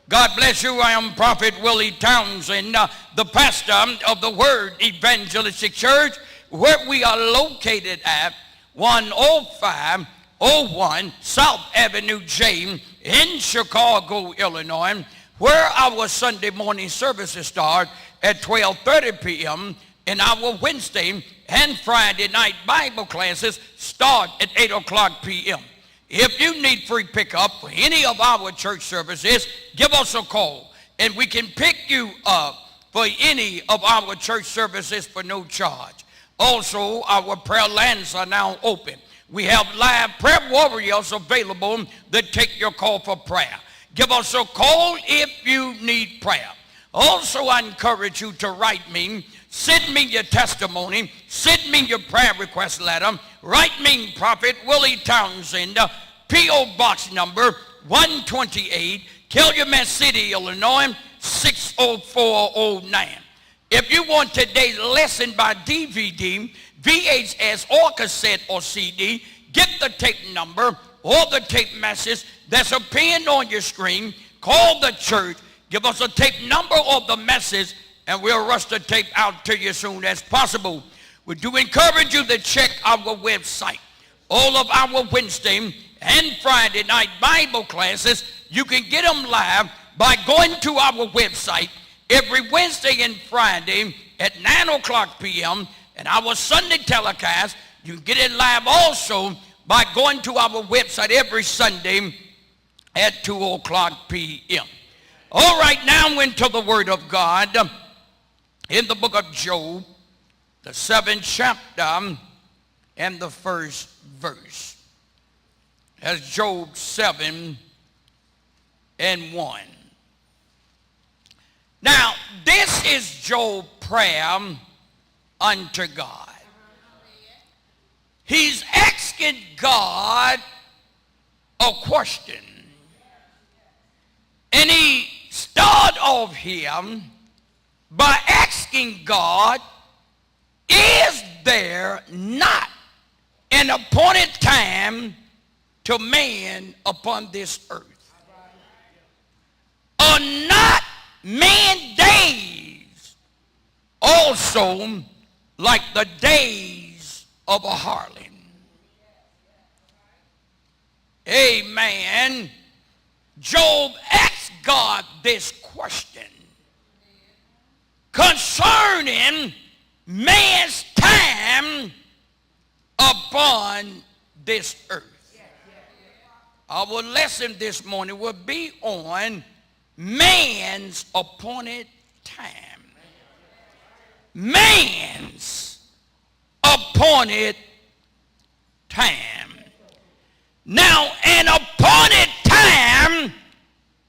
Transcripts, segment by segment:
God bless you. I am Prophet Willie Townsend, the pastor of the Word Evangelistic Church, where we are located at 10501 South Avenue J in Chicago, Illinois, where our Sunday morning services start at 12:30 p.m. and our Wednesday and Friday night Bible classes start at 8 o'clock p.m. If you need free pickup for any of our church services, give us a call and we can pick you up for any of our church services for no charge. Also, our prayer lines are now open. We have live prayer warriors available that take your call for prayer. Give us a call if you need prayer. Also, I encourage you to write me. Send me your testimony. Send me your prayer request letter. Write me, Prophet Willie Townsend, P.O. Box number 128, Calumet City, Illinois, 60409. If you want today's lesson by DVD, VHS, or cassette, or CD, get the tape number or the tape message that's appearing on your screen. Call the church. Give us a tape number or the message, and we'll rush the tape out to you as soon as possible. We do encourage you to check our website. All of our Wednesday and Friday night Bible classes, you can get them live by going to our website every Wednesday and Friday at 9 o'clock p.m. And our Sunday telecast, you can get it live also by going to our website every Sunday at 2 o'clock p.m. All right, now into the Word of God in the book of Job, the 7th chapter and the first verse. That's Job 7 and 1. Now, this is Job's prayer unto God. He's asking God a question. And he started off here by asking God, is there not an appointed time to man upon this earth? Are not man days also like the days of a harlot? Amen. Job asked God this question concerning man's time upon this earth. Our lesson this morning will be on man's appointed time. Man's appointed time. Now, an appointed time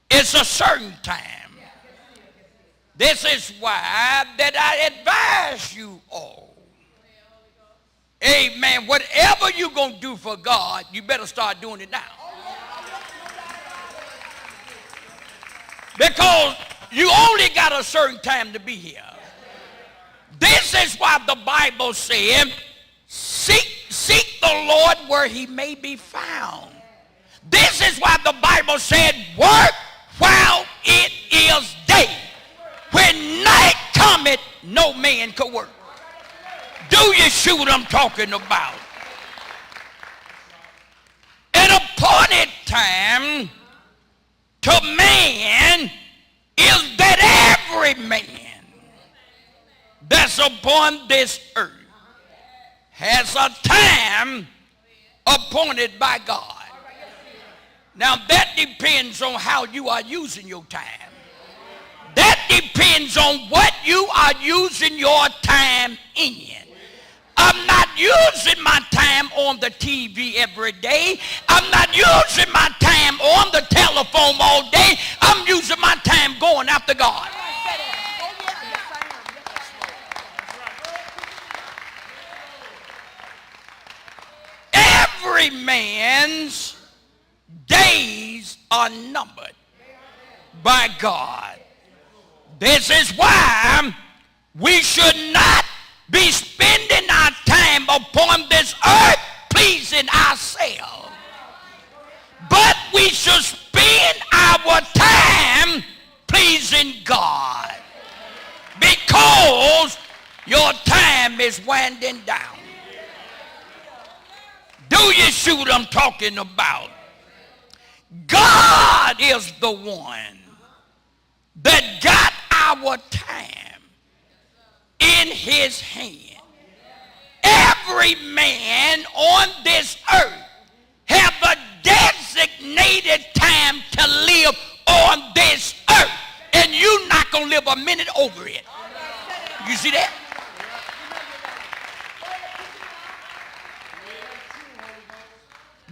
is a certain time. This is why that I advise you all. Amen. Whatever you're going to do for God, you better start doing it now. Because you only got a certain time to be here. This is why the Bible said, seek the Lord where he may be found. This is why the Bible said, work while it is day. When night cometh, no man can work. Do you see what I'm talking about? An appointed time to man is that every man that's upon this earth has a time appointed by God. Now that depends on how you are using your time. That depends on what you are using your time in. I'm not using my time on the TV every day. I'm not using my time on the telephone all day. I'm using my time going after God. Every man's days are numbered by God. This is why we should not be spending our time upon this earth pleasing ourselves, but we should spend our time praising God because your time is winding down. Do you see what I'm talking about? God is the one that got our time in his hand. Every man on this earth have a designated time to live on this earth, and you're not going to live a minute over it. You see that?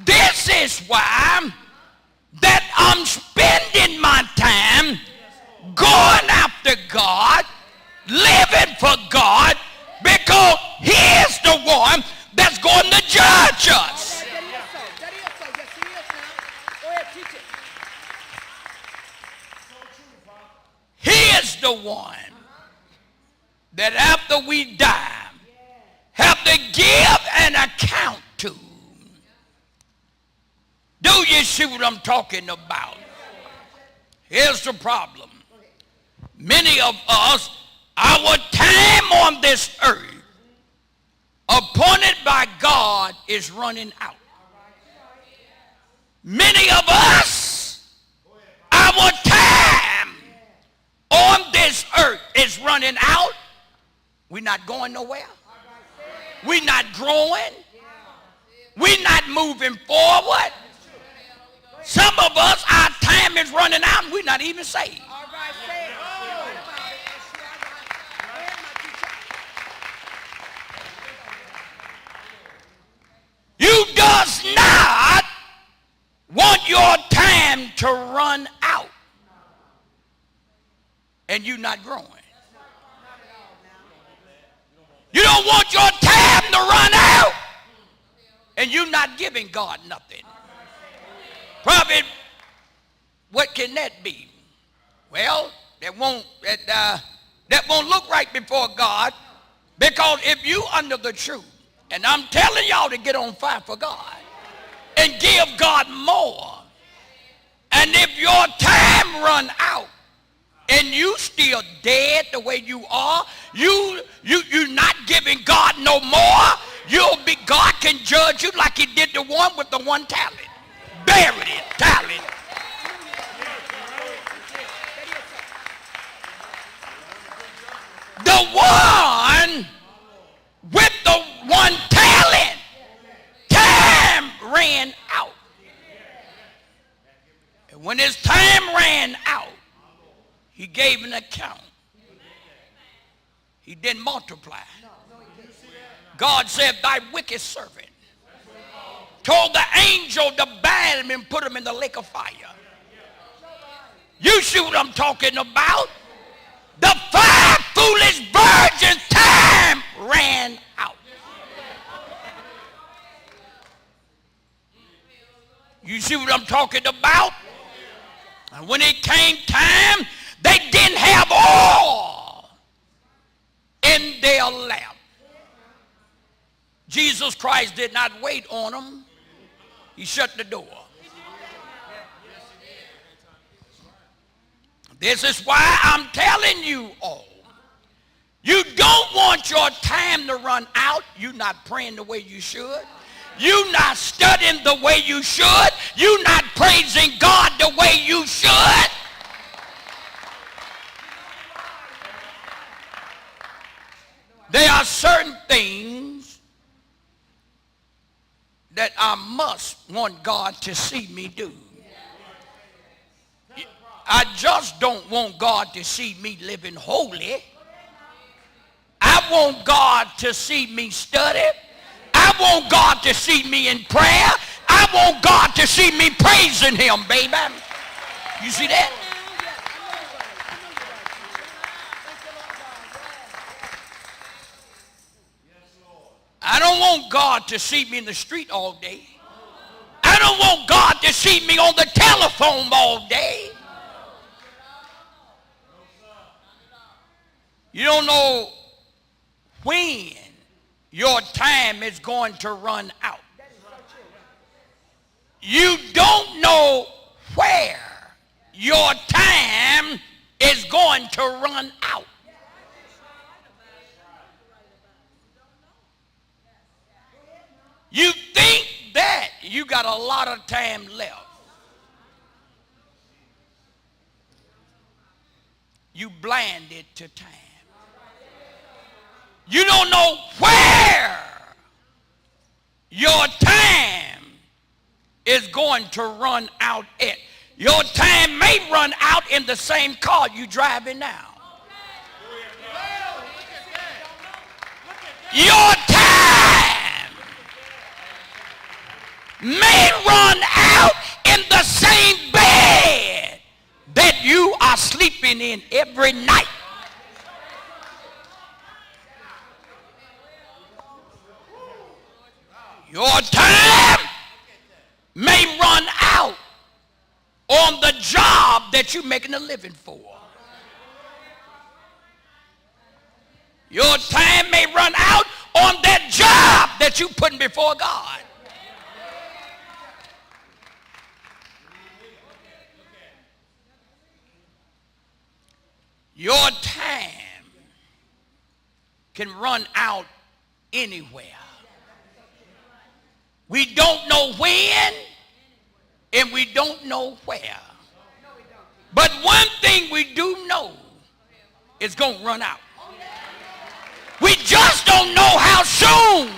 This is why that I'm spending my time going after God, living for God, because he is the one that's going to judge us. He is the one that after we die have to give an account to. Do you see what I'm talking about? Here's the problem. Many of us, our time on this earth appointed by God is running out. Many of us, our time on this earth is running out. We're not going nowhere. We're not growing. We're not moving forward. Some of us, our time is running out and we're not even saved. You does not want your time to run out and you not growing. You don't want your time to run out and you not giving God nothing. Prophet, what can that be? Well, that won't look right before God, because if you under the truth, and I'm telling y'all to get on fire for God and give God more, and if your time run out and you still dead the way you are, you're not giving God no more, God can judge you like he did the one with the one talent. Buried it, talent. The one with the one talent, time ran out. And when his time ran out, he gave an account. He didn't multiply. God said, thy wicked servant told the angel to bind him and put him in the lake of fire. You see what I'm talking about? The 5 foolish virgins' time ran out. You see what I'm talking about? And when it came time, they didn't have oil in their lamp. Jesus Christ did not wait on them. He shut the door. This is why I'm telling you all. You don't want your time to run out. You're not praying the way you should. You're not studying the way you should. You're not praising God the way you should. There are certain things that I must want God to see me do. I just don't want God to see me living holy. I want God to see me study. I want God to see me in prayer. I want God to see me praising him, baby. You see that? I don't want God to see me in the street all day. I don't want God to see me on the telephone all day. You don't know when your time is going to run out. You don't know where your time is going to run out. You think that you got a lot of time left. You blinded to time. You don't know where your time is going to run out at. Your time may run out in the same car you driving now. Your time may run out in the same bed that you are sleeping in every night. Your time may run out on the job that you're making a living for. Your time may run out on that job that you're putting before God. Your time can run out anywhere. We don't know when and we don't know where. But one thing we do know, it's going to run out. We just don't know how soon.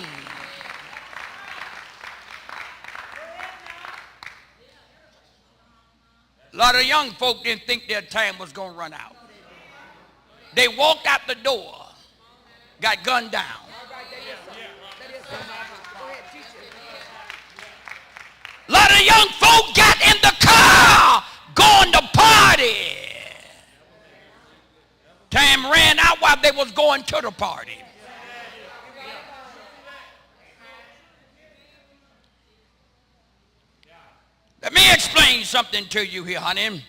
A lot of young folk didn't think their time was going to run out. They walked out the door, got gunned down. A lot of young folk got in the car going to party. Time ran out while they was going to the party. Let me explain something to you here, honey.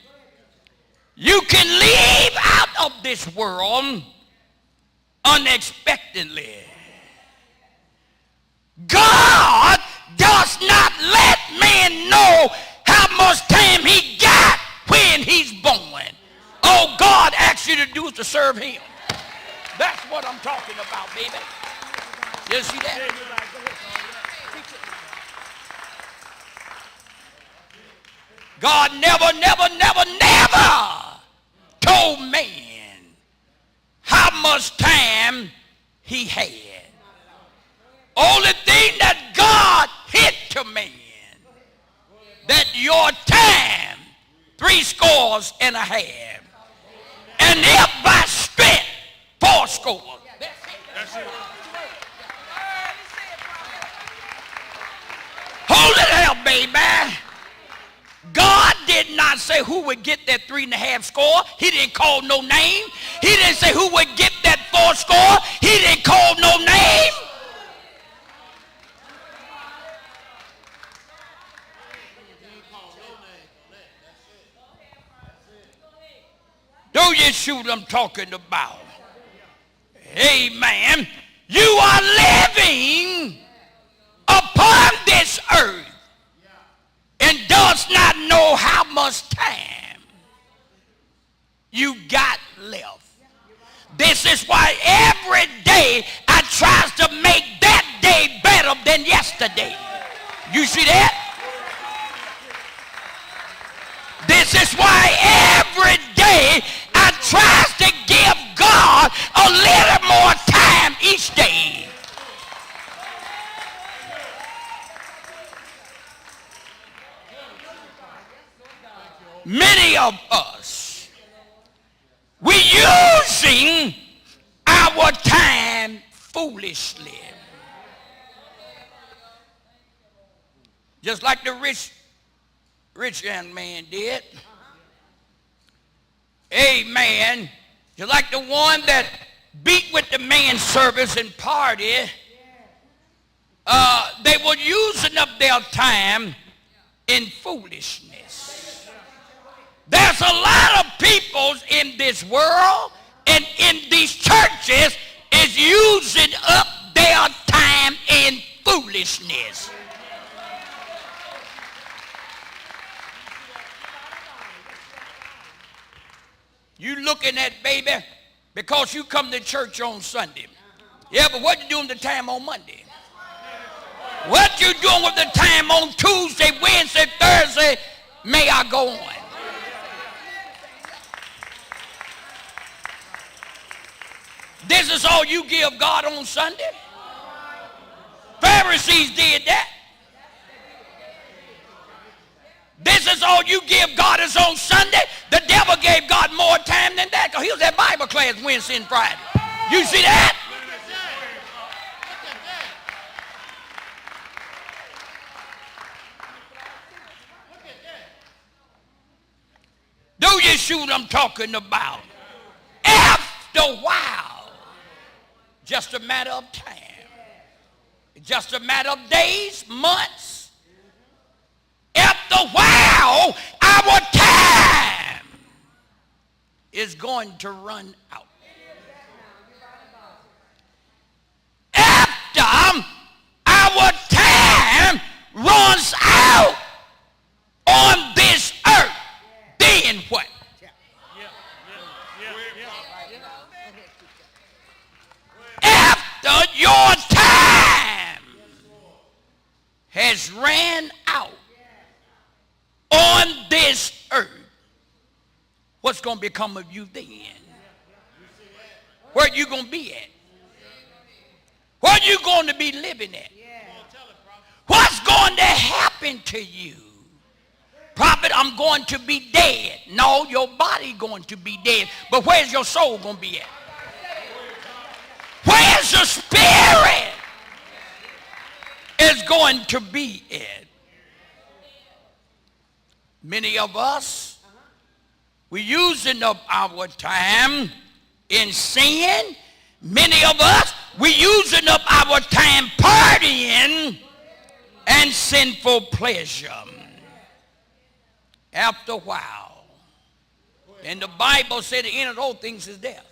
You can leave out of this world unexpectedly. God does not let man know how much time he got when he's born. All God asks you to do is to serve him. That's what I'm talking about, baby. You see that? God never told man how much time he had. Only thing that God hit to man, that your time 60. And if by strength 80. That's it. Hold it there, baby. God did not say who would get that 3.5. He didn't call no name. He didn't say who would get that 4. He didn't call no name. Do you see what I'm talking about? Amen. You are living upon this earth and does not know how much time you got left. This is why every day I tries to make that day better than yesterday. You see that? This is why every day I tries to give God a little more time each day. Many of us, we're using our time foolishly. Just like the rich young man did. Amen. Just like the one that beat with the manservants and party. They were using up their time in foolishness. There's a lot of people in this world and in these churches is using up their time in foolishness. You looking at baby because you come to church on Sunday. Yeah, but what you doing the time on Monday? What you doing with the time on Tuesday, Wednesday, Thursday? May I go on? This is all you give God on Sunday? Pharisees did that. This is all you give God is on Sunday? The devil gave God more time than that because he was at Bible class Wednesday and Friday. You see that? Do you see what I'm talking about? After a while, just a matter of time. Just a matter of days, months. After a while, our time is going to run out. After our time runs out on this earth, then what? After your time has ran out on this earth, what's going to become of you then? Where are you going to be at? Where are you going to be living at? What's going to happen to you? Prophet, I'm going to be dead. No, your body going to be dead. But where's your soul going to be at? Where's your spirit is going to be at? Many of us, we're using up our time in sin. Many of us, we're using up our time partying and sinful pleasure. After a while, and the Bible said the end of all things is death.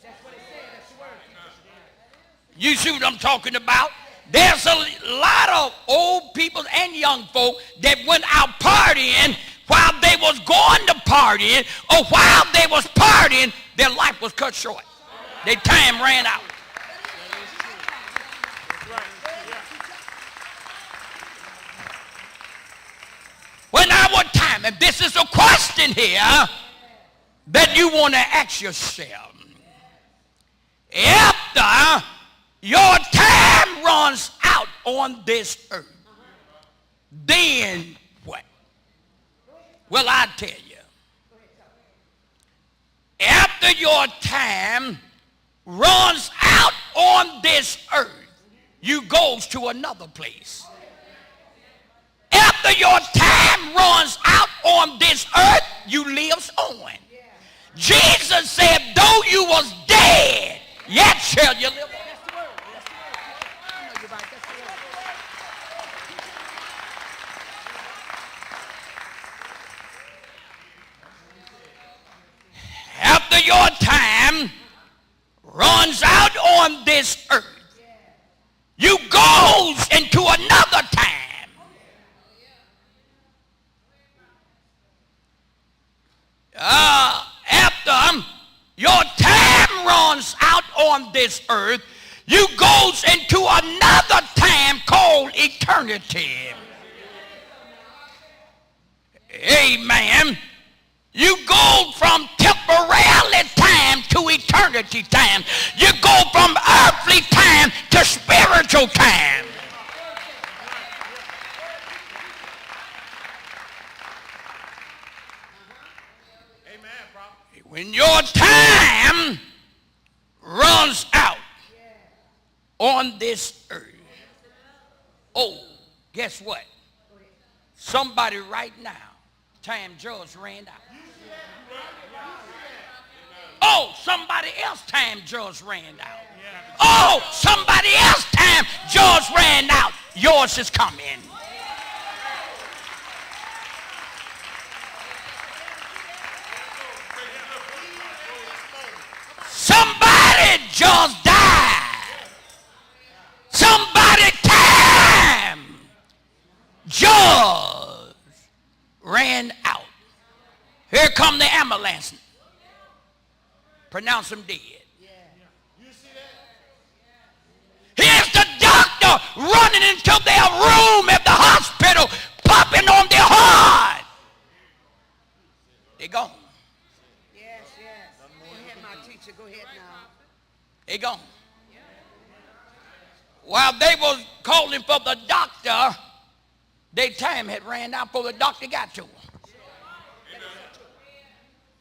You see what I'm talking about? There's a lot of old people and young folk that went out partying while they was going to party, or while they was partying, their life was cut short. Their time ran out. When our time, and this is a question here that you want to ask yourself. After your time runs out on this earth, then what? Well, I tell you. After your time runs out on this earth, you goes to another place. After your time runs out on this earth, you lives on. Jesus said, though you was dead, yet shall you live on. After your time runs out on this earth, you goes into another time. After your time runs out on this earth, you goes into another time called eternity. Amen. You go from temporary time to eternity time. You go from earthly time to spiritual time. When your time runs out on this earth, oh, guess what? Somebody right now, time just ran out. Oh, somebody else time just ran out. Oh, somebody else time just ran out. Yours is coming. Somebody just died. Somebody time just ran out. Here come the ambulance. pronounce him dead. Here's the doctor running into their room at the hospital, popping on their heart. They're gone. Yes, yes. Go ahead, my teacher. Go ahead now. They're gone. While they was calling for the doctor, their time had ran out before the doctor got to them.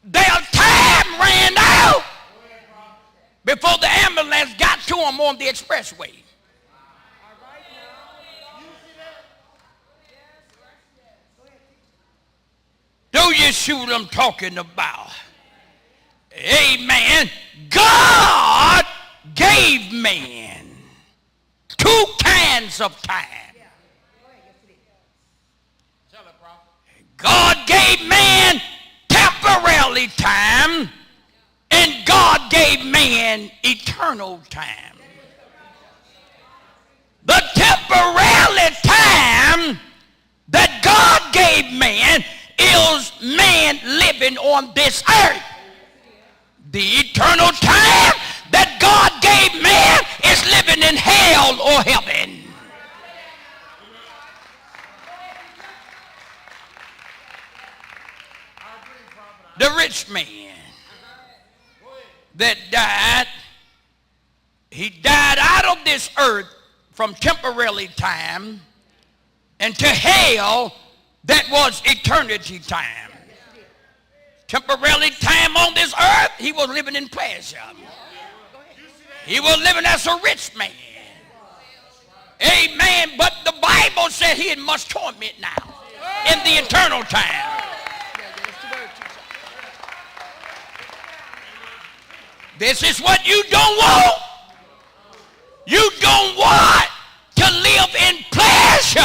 Their time ran out before the ambulance got to them on the expressway. Do you see what I'm talking about? Amen. God gave man two kinds of time. God gave man temporary time, and God gave man eternal time. The temporary time that God gave man is man living on this earth. The eternal time that God gave man is living in hell or heaven. The rich man that died, he died out of this earth from temporary time into hell that was eternity time. Temporary time on this earth, he was living in pleasure. He was living as a rich man. Amen. But the Bible said he had much torment now in the eternal time. This is what you don't want. You don't want to live in pleasure,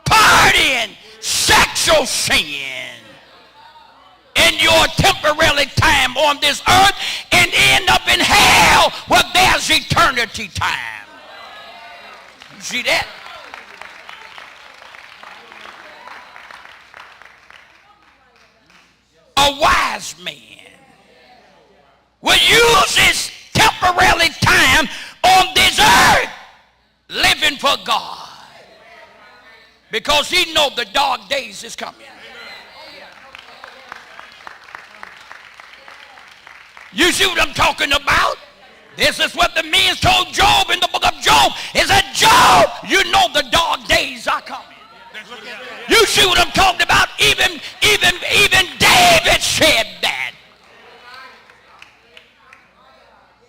partying, sexual sin in your temporary time on this earth and end up in hell where there's eternity time. You see that? A wise man will use his temporary time on this earth living for God because he knows the dark days is coming. You see what I'm talking about? This is what the men told Job in the book of Job. Is that Job, you know the dark days are coming. You see what I'm talking about? Even David said that.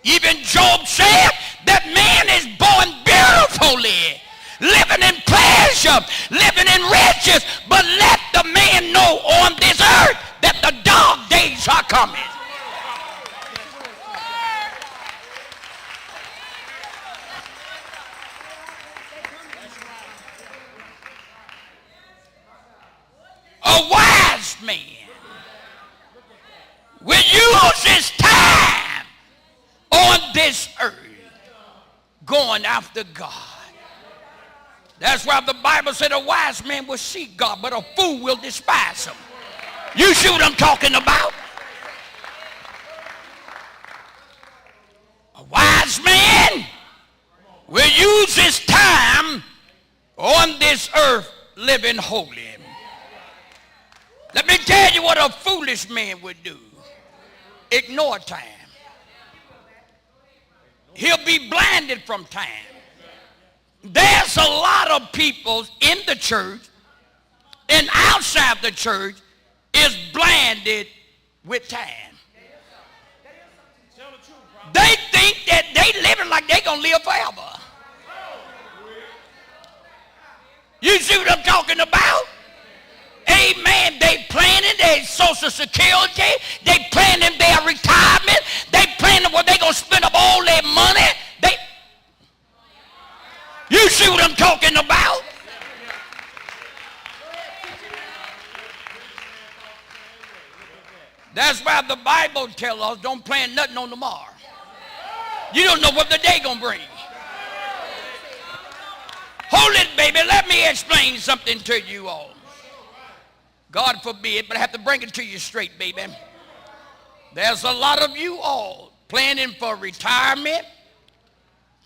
Even Job said that man is born beautifully, living in pleasure, living in riches, but let the man know on this earth that the dark days are coming. A wise man will use his time on this earth going after God. That's why the Bible said a wise man will seek God, but a fool will despise him. You see what I'm talking about? A wise man will use his time on this earth living holy. Let me tell you what a foolish man would do. Ignore time. He'll be blinded from time. There's a lot of people in the church and outside the church is blinded with time. They think that they living like they're going to live forever. You see what I'm talking about? Amen. They planning their Social Security. They planning their retirement. They planning where they're going to spend up all their money. You see what I'm talking about? That's why the Bible tells us don't plan nothing on tomorrow. You don't know what the day going to bring. Hold it, baby. Let me explain something to you all. God forbid, but I have to bring it to you straight, baby. There's a lot of you all planning for retirement,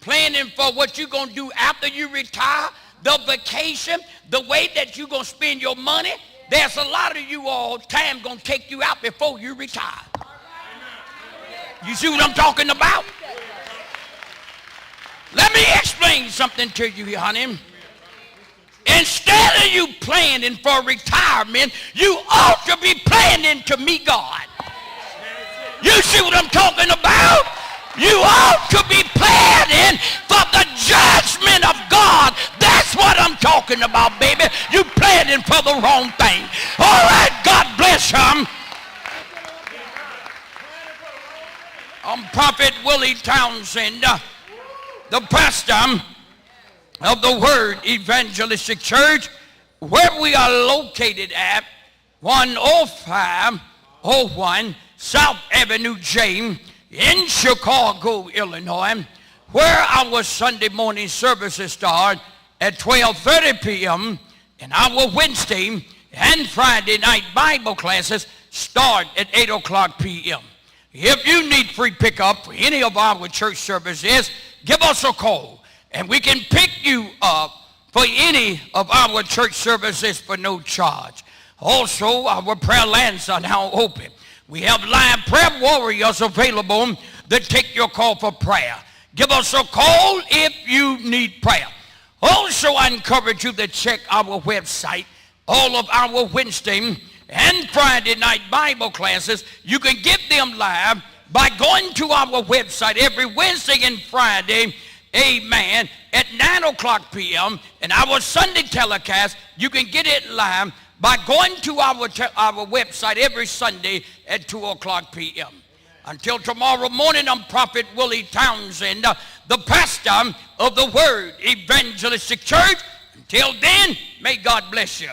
planning for what you're going to do after you retire, the vacation, the way that you're going to spend your money. There's a lot of you all, time going to take you out before you retire. You see what I'm talking about? Let me explain something to you, honey. Instead of you planning for retirement, you ought to be planning to meet God. You see what I'm talking about? You ought to be planning for the judgment of God. That's what I'm talking about, baby. You planning for the wrong thing. All right, God bless him. I'm Prophet Willie Townsend, the pastor of the Word Evangelistic Church, where we are located at 10501 South Avenue J in Chicago, Illinois, where our Sunday morning services start at 12:30 p.m. and our Wednesday and Friday night Bible classes start at 8 o'clock p.m. If you need free pickup for any of our church services, give us a call, and we can pick you up for any of our church services for no charge. Also, our prayer lines are now open. We have live prayer warriors available to take your call for prayer. Give us a call if you need prayer. Also, I encourage you to check our website. All of our Wednesday and Friday night Bible classes, you can get them live by going to our website every Wednesday and Friday, amen, at 9 o'clock p.m. And our Sunday telecast, you can get it live by going to our website every Sunday at 2 o'clock p.m. Until tomorrow morning, I'm Prophet Willie Townsend, the pastor of the Word Evangelistic Church. Until then, may God bless you.